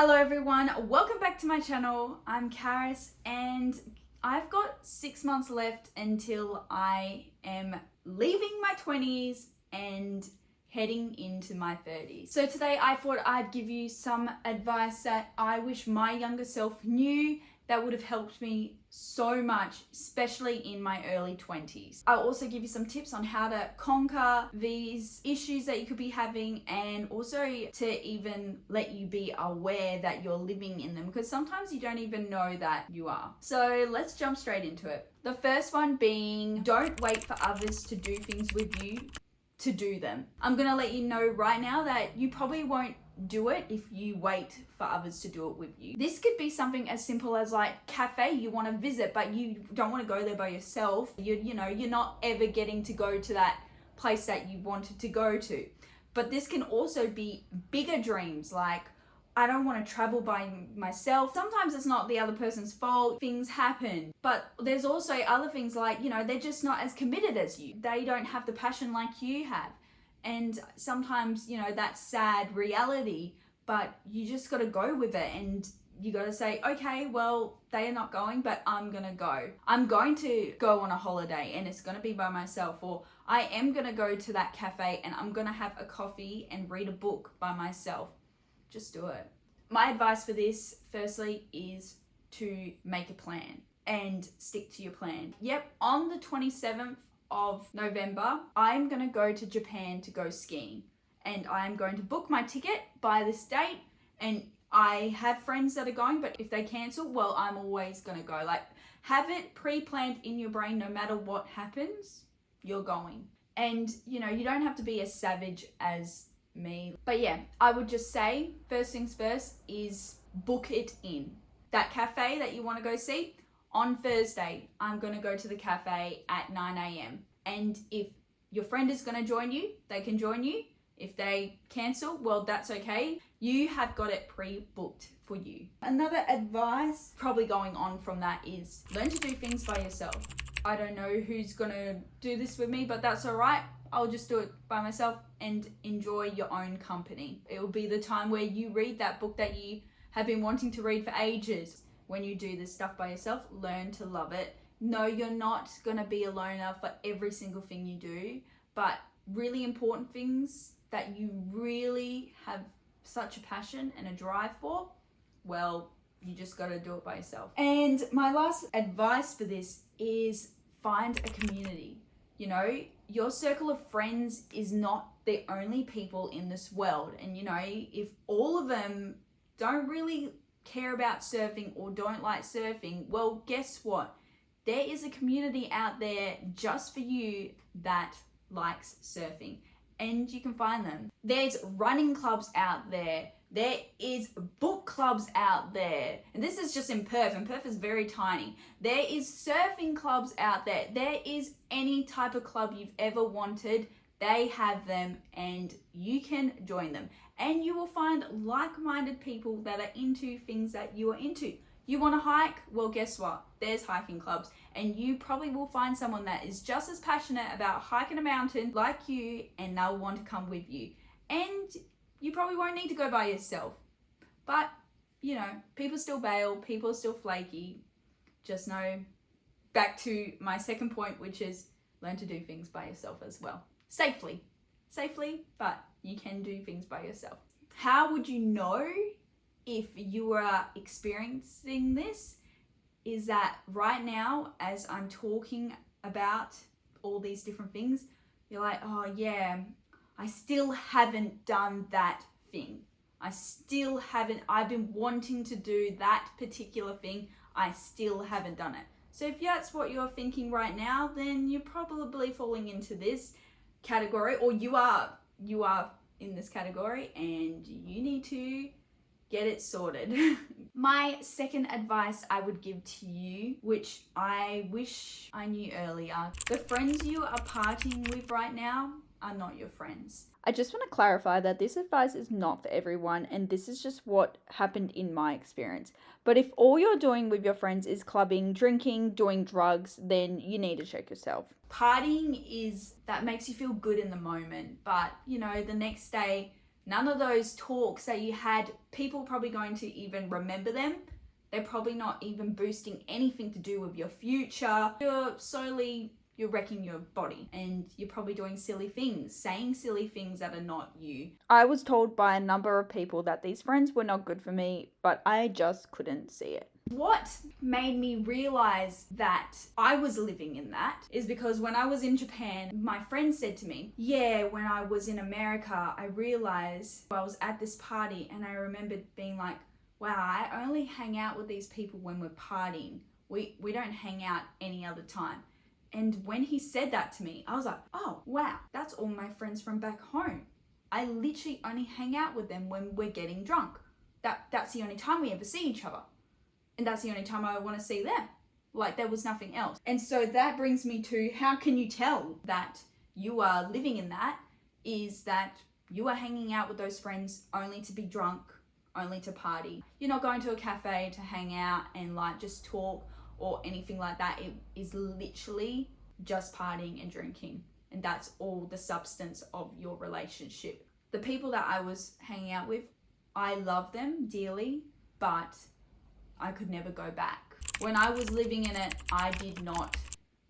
Hello everyone, welcome back to my channel. I'm Karis and I've got 6 months left until I am leaving my 20s and heading into my 30s. So today I thought I'd give you some advice that I wish my younger self knew that would have helped me so much, especially in my early 20s. I'll also give you some tips on how to conquer these issues that you could be having, and also to even let you be aware that you're living in them, because sometimes you don't even know that you are. So let's jump straight into it. The first one being, don't wait for others to do things with you to do them. I'm gonna let you know right now that you probably won't do it if you wait for others to do it with you. This could be something as simple as like cafe you want to visit, but you don't want to go there by yourself. You're not ever getting to go to that place that you wanted to go to. But this can also be bigger dreams, like I don't want to travel by myself. Sometimes it's not the other person's fault. Things happen. But there's also other things like, they're just not as committed as you. They don't have the passion like you have. And sometimes, that's sad reality, but you just got to go with it, and you got to say, okay, well, they are not going, but I'm going to go. I'm going to go on a holiday and it's going to be by myself, or I am going to go to that cafe and I'm going to have a coffee and read a book by myself. Just do it. My advice for this, firstly, is to make a plan and stick to your plan. Yep, on the 27th of November, I'm going to go to Japan to go skiing, and I'm going to book my ticket by this date, and I have friends that are going, but if they cancel, well, I'm always going to go. Like, have it pre-planned in your brain. No matter what happens, you're going. And you don't have to be as savage as me, but yeah, I would just say first things first is book it in. That cafe that you want to go see, on Thursday, I'm going to go to the cafe at 9 a.m. And if your friend is going to join you, they can join you. If they cancel, well, that's okay. You have got it pre-booked for you. Another advice probably going on from that is learn to do things by yourself. I don't know who's going to do this with me, but that's all right. I'll just do it by myself and enjoy your own company. It will be the time where you read that book that you have been wanting to read for ages. When you do this stuff by yourself, learn to love it. No, you're not going to be a loner for every single thing you do, but really important things that you really have such a passion and a drive for, well, you just got to do it by yourself. And my last advice for this is find a community. Your circle of friends is not the only people in this world. And, if all of them don't really care about surfing or don't like surfing, well, guess what? There is a community out there just for you that likes surfing, and you can find them. There's running clubs out there. There is book clubs out there. And this is just in Perth, and Perth is very tiny. There is surfing clubs out there. There is any type of club you've ever wanted. They have them, and you can join them. And you will find like-minded people that are into things that you are into. You want to hike? Well, guess what? There's hiking clubs. And you probably will find someone that is just as passionate about hiking a mountain like you, and they'll want to come with you. And you probably won't need to go by yourself. But, people still bail. People are still flaky. Just know, back to my second point, which is learn to do things by yourself as well. Safely, but you can do things by yourself. How would you know if you are experiencing this? Is that right now, as I'm talking about all these different things, you're like, oh yeah, I still haven't done that thing. I've been wanting to do that particular thing. I still haven't done it. So if that's what you're thinking right now, then you're probably falling into this category, or you are in this category, and you need to get it sorted. My second advice I would give to you, which I wish I knew earlier, the friends you are partying with right now are not your friends. I just want to clarify that this advice is not for everyone, and this is just what happened in my experience. But if all you're doing with your friends is clubbing, drinking, doing drugs, then you need to check yourself. Partying that makes you feel good in the moment, but the next day None of those talks that you had, people probably going to even remember them. They're probably not even boosting anything to do with your future. You're wrecking your body, and you're probably doing silly things, saying silly things that are not you. I was told by a number of people that these friends were not good for me, but I just couldn't see it. What made me realize that I was living in that is because when I was in Japan, my friend said to me, yeah, when I was in America, I realized I was at this party and I remembered being like, wow, I only hang out with these people when we're partying. We don't hang out any other time. And when he said that to me, I was like, oh, wow, that's all my friends from back home. I literally only hang out with them when we're getting drunk. That's the only time we ever see each other. And that's the only time I want to see them. Like, there was nothing else. And so that brings me to, how can you tell that you are living in that? Is that you are hanging out with those friends only to be drunk, only to party. You're not going to a cafe to hang out and like just talk or anything like that. It is literally just partying and drinking. And that's all the substance of your relationship. The people that I was hanging out with, I love them dearly, but I could never go back. When I was living in it, I did not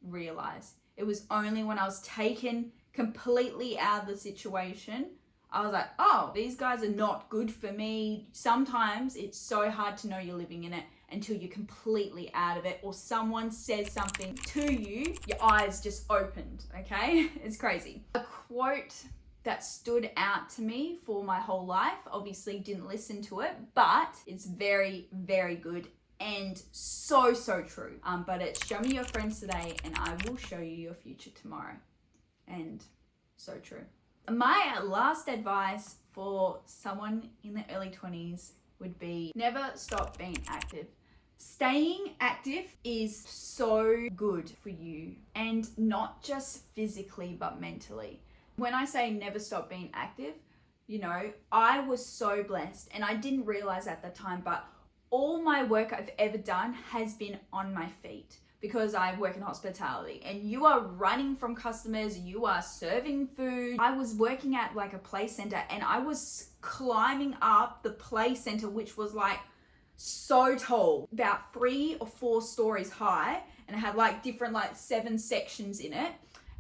realize. It was only when I was taken completely out of the situation, I was like, oh, these guys are not good for me. Sometimes it's so hard to know you're living in it until you're completely out of it, or someone says something to you, your eyes just opened, okay? It's crazy. A quote that stood out to me for my whole life, obviously didn't listen to it, but it's very, very good and so true. But it's, show me your friends today and I will show you your future tomorrow. And so true. My last advice for someone in the early 20s would be never stop being active. Staying active is so good for you, and not just physically but mentally. When I say never stop being active, you know, I was so blessed, and I didn't realize at the time, but all my work I've ever done has been on my feet, because I work in hospitality and you are running from customers, you are serving food. I was working at like a play center and I was climbing up the play center, which was like so tall, about 3 or 4 stories high, and it had like different like 7 sections in it.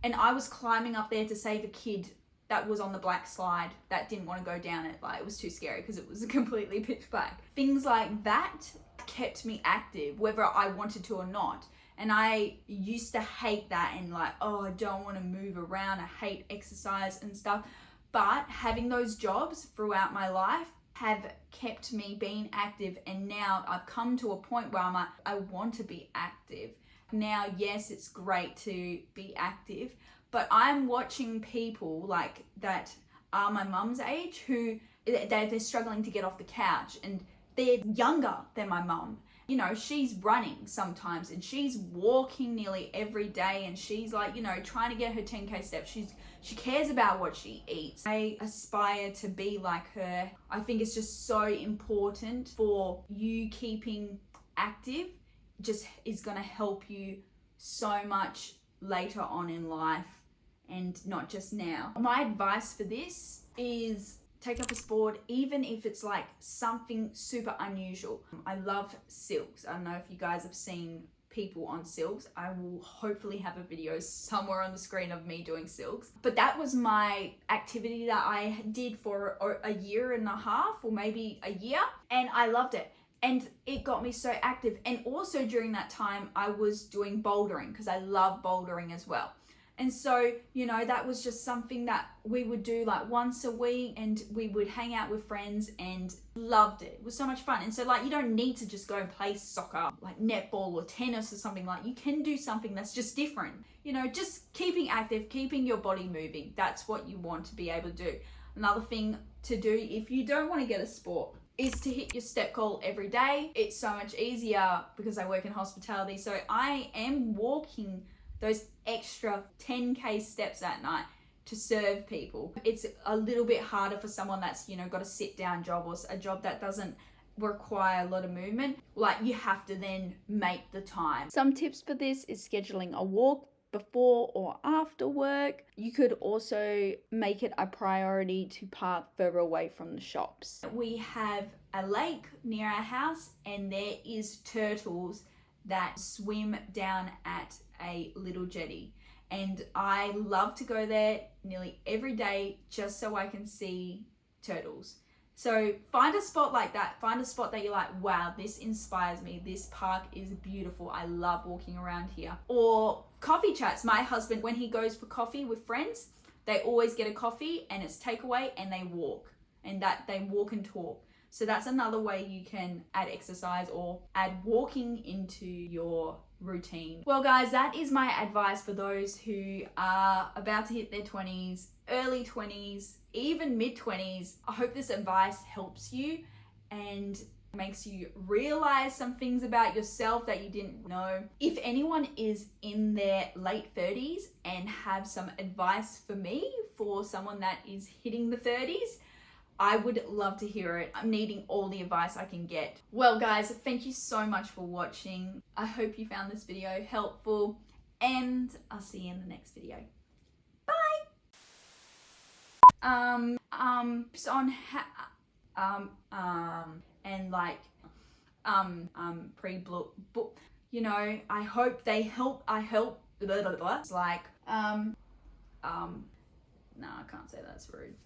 And I was climbing up there to save a kid that was on the black slide that didn't want to go down it. Like, it was too scary because it was completely pitch black. Things like that kept me active, whether I wanted to or not. And I used to hate that and like, oh, I don't want to move around. I hate exercise and stuff. But having those jobs throughout my life have kept me being active. And now I've come to a point where I'm like, I want to be active. Now, yes, it's great to be active, but I'm watching people like that are my mum's age who they're struggling to get off the couch, and they're younger than my mum. You know, she's running sometimes and she's walking nearly every day, and she's like, you know, trying to get her 10K steps. She cares about what she eats. I aspire to be like her. I think it's just so important for you keeping active. Just is going to help you so much later on in life and not just now. My advice for this is take up a sport, even if it's like something super unusual. I love silks. I don't know if you guys have seen people on silks. I will hopefully have a video somewhere on the screen of me doing silks. But that was my activity that I did for a year and a half or maybe a year, and I loved it. And it got me so active. And also during that time, I was doing bouldering because I love bouldering as well. And so, you know, that was just something that we would do like once a week, and we would hang out with friends and loved it. It was so much fun. And so like, you don't need to just go and play soccer, like netball or tennis or something. Like, you can do something that's just different. You know, just keeping active, keeping your body moving. That's what you want to be able to do. Another thing to do if you don't want to get a sport is to hit your step goal every day. It's so much easier because I work in hospitality. So I am walking those extra 10K steps at night to serve people. It's a little bit harder for someone that's, you know, got a sit down job or a job that doesn't require a lot of movement. Like, you have to then make the time. Some tips for this is scheduling a walk before or after work. You could also make it a priority to park further away from the shops. We have a lake near our house, and there is turtles that swim down at a little jetty. And I love to go there nearly every day just so I can see turtles. So find a spot like that. Find a spot that you're like, wow, this inspires me. This park is beautiful. I love walking around here. Or coffee chats. My husband, when he goes for coffee with friends, they always get a coffee and it's takeaway, and they walk. And that they walk and talk. So that's another way you can add exercise or add walking into your routine. Well guys, that is my advice for those who are about to hit their 20s, early 20s, even mid 20s. I hope this advice helps you and makes you realize some things about yourself that you didn't know. If anyone is in their late 30s and have some advice for me, for someone that is hitting the 30s, I would love to hear it. I'm needing all the advice I can get. Well guys, thank you so much for watching. I hope you found this video helpful, and I'll see you in the next video. Bye! And like, pre-book, you know, I hope they help, blah, blah, blah. It's like, no, I can't say that's rude.